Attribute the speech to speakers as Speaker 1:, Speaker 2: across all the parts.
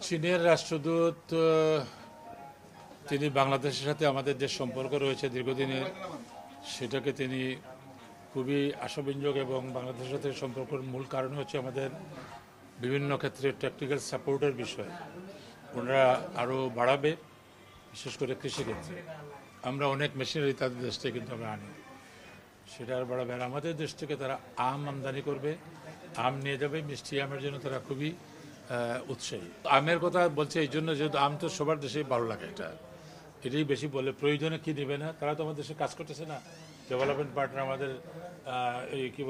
Speaker 1: চীনের রাষ্ট্রদূত তিনি বাংলাদেশের সাথে আমাদের যে সম্পর্ক রয়েছে দীর্ঘদিনের সেটাকে তিনি খুবই আশাব্যঞ্জক এবং বাংলাদেশের সাথে সম্পর্কের মূল কারণ হচ্ছে আমাদের বিভিন্ন ক্ষেত্রে টেকনিক্যাল সাপোর্টের বিষয় ওনারা আরও বাড়াবে, বিশেষ করে কৃষিক্ষেত্রে। আমরা অনেক মেশিনারি তাদের দেশ থেকে কিন্তু আমরা আনি, সেটা আর বাড়াবে। আর আমাদের দেশ থেকে তারা আম আমদানি করবে, আম নিয়ে যাবে, মিষ্টি আমের জন্য তারা খুবই উৎসাহী। আমের কথা বলছে এই জন্য, যেহেতু আম তো সবার দেশেই ভালো লাগে, এটাই বেশি বলে। প্রয়োজনে কি নেবে না, তারা তো আমাদের দেশে কাজ করতেছে না। ডেভেলপমেন্ট পার্টনার আমাদের এই কী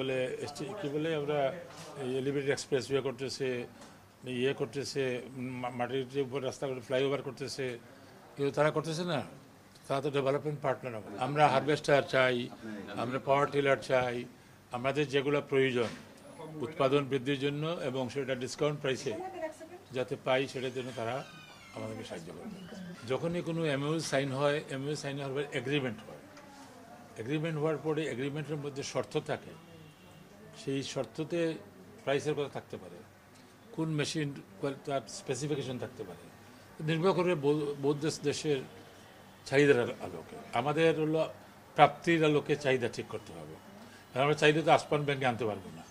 Speaker 1: বলে আমরা এলিভেটেড এক্সপ্রেস ওয়ে করতেছে, করতেছে, মাটির যে উপর রাস্তা করে ফ্লাইওভার করতেছে, কিন্তু তারা করতেছে না। তারা তো ডেভেলপমেন্ট পার্টনার। আমরা হারভেস্টার চাই, আমরা পাওয়ার টিলার চাই, আমাদের যেগুলো প্রয়োজন উৎপাদন বৃদ্ধির জন্য এবং সেটা ডিসকাউন্ট প্রাইসে যাতে পাই, সেটার জন্য তারা আমাদেরকে সাহায্য করবে। যখনই কোনো এমওইউ সাইন হয়, এমওইউ সাইন হওয়ার পরে এগ্রিমেন্ট হয়, এগ্রিমেন্ট হওয়ার পরে এগ্রিমেন্টের মধ্যে শর্ত থাকে, সেই শর্ততে প্রাইসের কথা থাকতে পারে, কোন মেশিন তার স্পেসিফিকেশন থাকতে পারে, নির্ভর করে বহু দেশের চাহিদার আলোকে। আমাদের হলো প্রাপ্তির আলোকে চাহিদা ঠিক করতে হবে। আমরা চাহিদা তো আসমান ব্যাংকে আনতে পারবো না।